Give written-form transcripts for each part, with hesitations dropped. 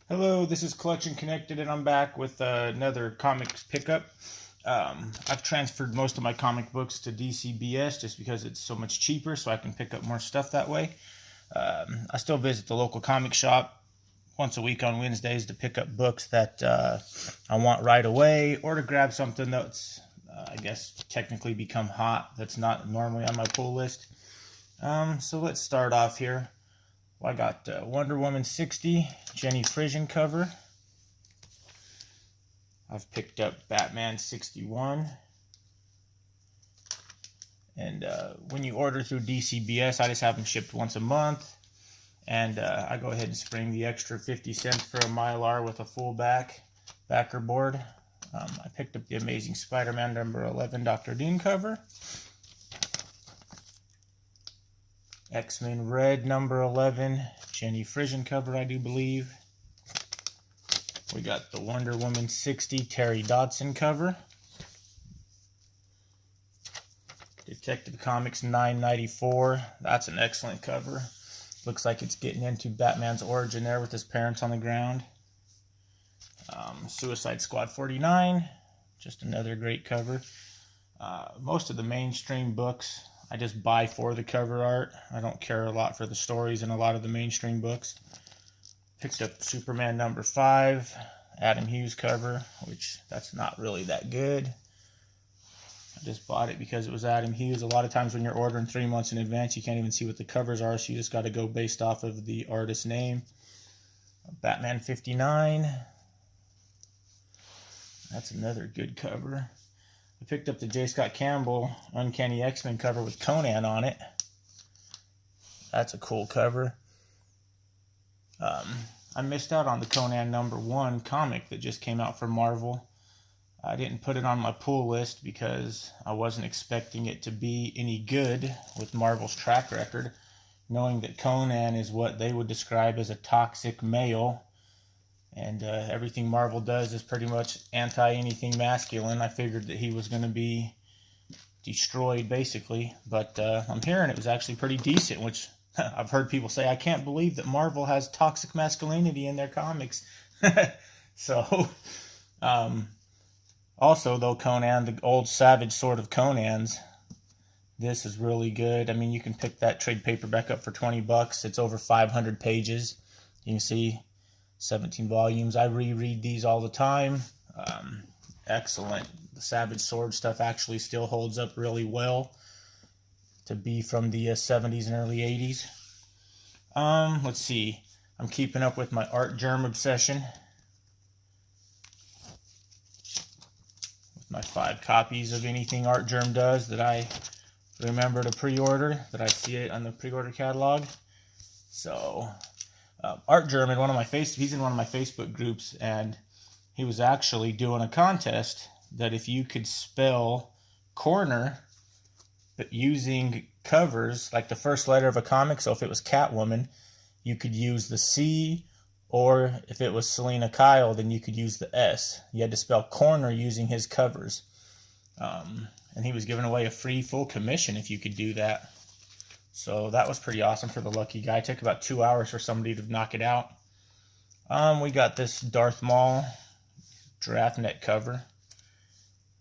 Hello, this is Collection Connected, and I'm back with another comics pickup. I've transferred most of my comic books to DCBS just because it's so much cheaper, so I can pick up more stuff that way. I still visit the local comic shop once a week on Wednesdays to pick up books that I want right away, or to grab something that's, I guess, technically become hot that's not normally on my pull list. So let's start off here. Well, I got Wonder Woman 60, Jenny Frison cover. I've picked up Batman 61. And when you order through DCBS, I just have them shipped once a month. And I go ahead and spring the extra 50 cents for a Mylar with a full backer board. I picked up the Amazing Spider-Man number 11 Dr. Doom cover. X-Men Red number 11, Jenny Frison cover, I do believe. We got the Wonder Woman 60 Terry Dodson cover. Detective Comics 994, that's an excellent cover. Looks like it's getting into Batman's origin there with his parents on the ground. Suicide Squad 49, just another great cover. Most of the mainstream books I just buy for the cover art. I don't care a lot for the stories in a lot of the mainstream books. Picked up Superman number 5, Adam Hughes cover, which that's not really that good. I just bought it because it was Adam Hughes. A lot of times when you're ordering 3 months in advance, you can't even see what the covers are, so you just got to go based off of the artist's name. Batman 59. That's another good cover. I picked up the J. Scott Campbell Uncanny X-Men cover with Conan on it. That's a cool cover. I missed out on the Conan number 1 comic that just came out for Marvel. I didn't put it on my pull list because I wasn't expecting it to be any good with Marvel's track record, knowing that Conan is what they would describe as a toxic male. And everything Marvel does is pretty much anti-anything masculine. I figured that he was going to be destroyed, basically. But I'm hearing it was actually pretty decent, which I've heard people say, I can't believe that Marvel has toxic masculinity in their comics. So, also, though, Conan, the old savage sort of Conan's, this is really good. I mean, you can pick that trade paperback up for $20. It's over 500 pages. You can see 17 volumes. I reread these all the time. Excellent. The Savage Sword stuff actually still holds up really well to be from the 70s and early 80s. Let's see. I'm keeping up with my Artgerm obsession. With my 5 copies of anything Artgerm does that I remember to pre-order, that I see it on the pre-order catalog. So Artgerm in one of my he's in one of my Facebook groups, and he was actually doing a contest that if you could spell corner but using covers like the first letter of a comic, so if it was Catwoman, you could use the C, or if it was Selena Kyle, then you could use the S. You had to spell corner using his covers. And he was giving away a free full commission if you could do that. So that was pretty awesome for the lucky guy. It took about 2 hours for somebody to knock it out. We got this Darth Maul draft net cover.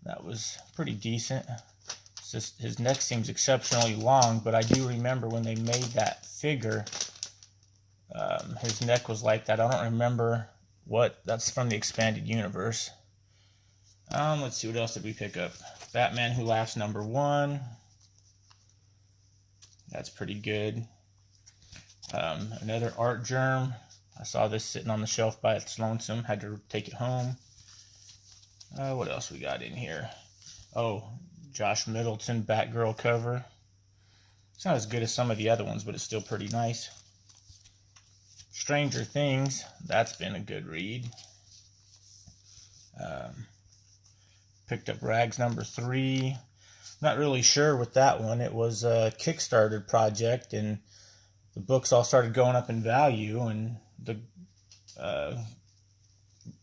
That was pretty decent. It's just, his neck seems exceptionally long, but I do remember when they made that figure, his neck was like that. I don't remember what. That's from the expanded universe. Let's see, what else did we pick up? Batman Who Laughs number 1. That's pretty good. Another Artgerm. I saw this sitting on the shelf by its lonesome. Had to take it home. What else we got in here? Oh, Josh Middleton Batgirl cover. It's not as good as some of the other ones, but it's still pretty nice. Stranger Things. That's been a good read. Picked up Rags number 3. Not really sure with that one. It was a Kickstarter project, and the books all started going up in value, and the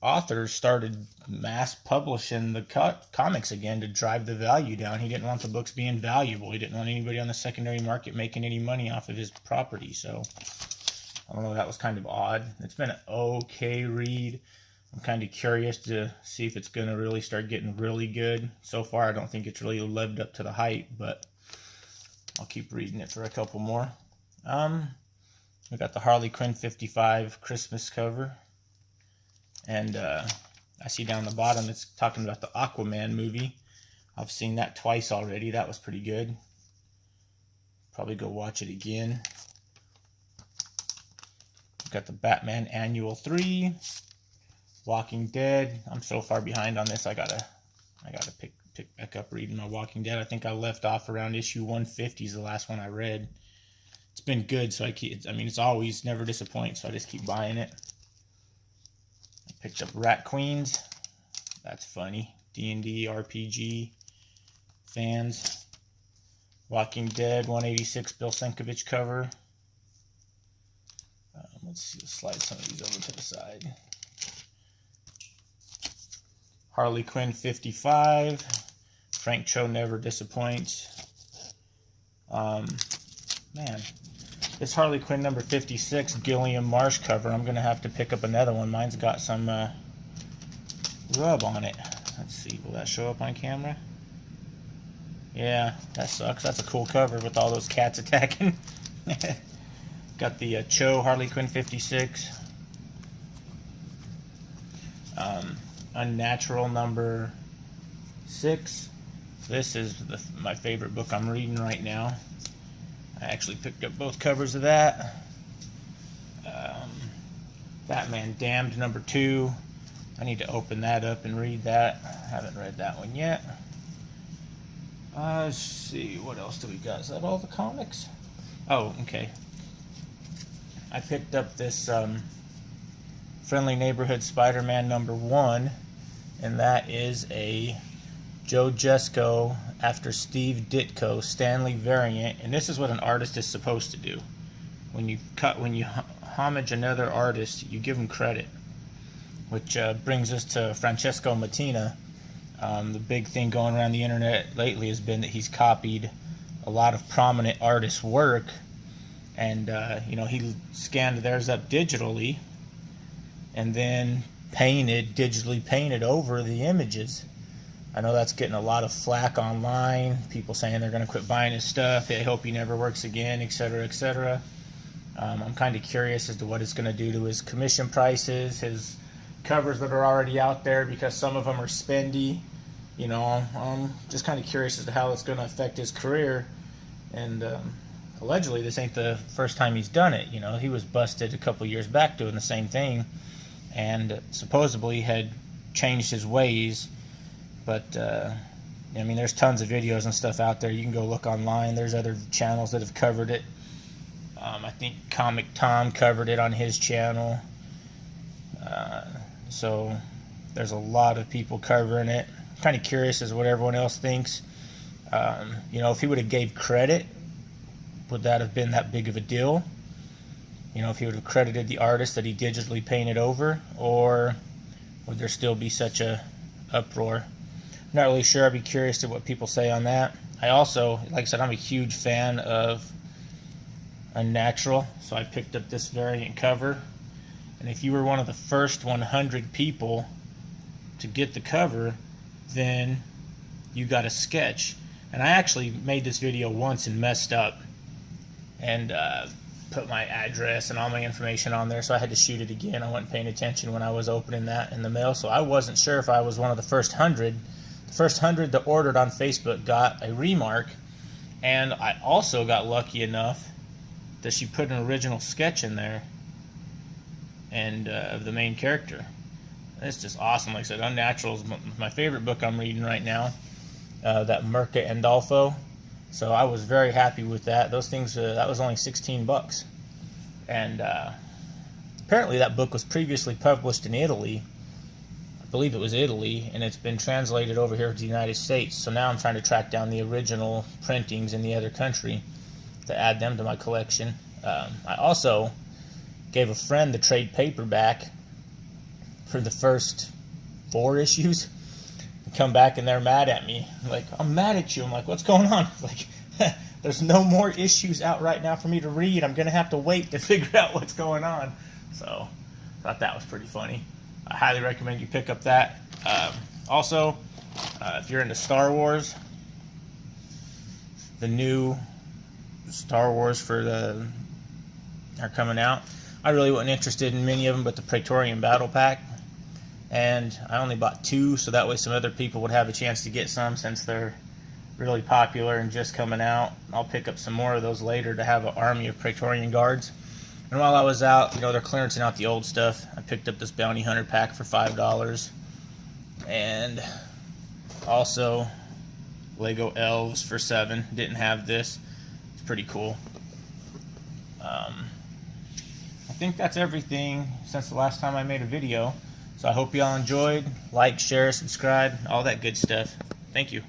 authors started mass publishing the comics again to drive the value down. He didn't want the books being valuable. He didn't want anybody on the secondary market making any money off of his property. So I don't know, that was kind of odd. It's been an okay read. I'm kind of curious to see if it's going to really start getting really good. So far, I don't think it's really lived up to the hype, but I'll keep reading it for a couple more. We got the Harley Quinn 55 Christmas cover. And I see down the bottom it's talking about the Aquaman movie. I've seen that twice already. That was pretty good. Probably go watch it again. Got the Batman Annual 3, Walking Dead. I'm so far behind on this. I gotta pick back up reading my Walking Dead. I think I left off around issue 150 is the last one I read. It's been good, so it's always never disappoints, so I just keep buying it. I picked up Rat Queens. That's funny. D&D RPG fans. Walking Dead 186 Bill Sienkiewicz cover. Let's see, let's slide some of these over to the side. Harley Quinn 55. Frank Cho never disappoints. Man, this Harley Quinn number 56 Gilliam Marsh cover, I'm going to have to pick up another one. Mine's got some rub on it. Let's see, will that show up on camera? Yeah, that sucks. That's a cool cover with all those cats attacking. Got the Cho Harley Quinn 56. Unnatural number 6. This is my favorite book I'm reading right now. I actually picked up both covers of that. Batman Damned number 2. I need to open that up and read that. I haven't read that one yet. Let's see, what else do we got? Is that all the comics? Oh, okay. I picked up this Friendly Neighborhood Spider-Man number 1, and that is a Joe Jusko after Steve Ditko Stanley variant, and this is what an artist is supposed to do. When you homage another artist, you give them credit, which brings us to Francesco Mattina. The big thing going around the internet lately has been that he's copied a lot of prominent artists' work. And, he scanned theirs up digitally and then digitally painted over the images. I know that's getting a lot of flack online. People saying they're going to quit buying his stuff. They hope he never works again, etc., etc. I'm kind of curious as to what it's going to do to his commission prices, his covers that are already out there, because some of them are spendy. I'm just kind of curious as to how it's going to affect his career. And, allegedly, this ain't the first time he's done it. He was busted a couple years back doing the same thing, and supposedly had changed his ways. But there's tons of videos and stuff out there. You can go look online. There's other channels that have covered it. I think Comic Tom covered it on his channel. So there's a lot of people covering it. I'm kind of curious as to what everyone else thinks. If he would have gave credit, would that have been that big of a deal? If he would have credited the artist that he digitally painted over, or would there still be such a uproar? I'm not really sure. I'd be curious to what people say on that. I also, like I said, I'm a huge fan of Unnatural, so I picked up this variant cover. And if you were one of the first 100 people to get the cover, then you got a sketch. And I actually made this video once and messed up and put my address and all my information on there, so I had to shoot it again. I wasn't paying attention when I was opening that in the mail, so I wasn't sure if I was one of the first 100. The first 100 that ordered on Facebook got a remark, and I also got lucky enough that she put an original sketch in there and of the main character. It's just awesome. Like I said, Unnatural is my favorite book I'm reading right now, that Mirka Andolfo. So I was very happy with that. Those things, that was only $16. And apparently that book was previously published in Italy. I believe it was Italy, and it's been translated over here to the United States. So now I'm trying to track down the original printings in the other country to add them to my collection. I also gave a friend the trade paperback for the first 4 issues. Come back and they're mad at me. Like, I'm mad at you. I'm like, what's going on? Like, there's no more issues out right now for me to read. I'm going to have to wait to figure out what's going on. So I thought that was pretty funny. I highly recommend you pick up that. Also, if you're into Star Wars, the new Star Wars are coming out. I really wasn't interested in many of them, but the Praetorian Battle Pack. And I only bought 2, so that way some other people would have a chance to get some since they're really popular and just coming out. I'll pick up some more of those later to have an army of Praetorian Guards. And while I was out, they're clearancing out the old stuff. I picked up this Bounty Hunter pack for $5. And also Lego Elves for $7. Didn't have this. It's pretty cool. I think that's everything since the last time I made a video. So I hope y'all enjoyed. Like, share, subscribe, all that good stuff. Thank you.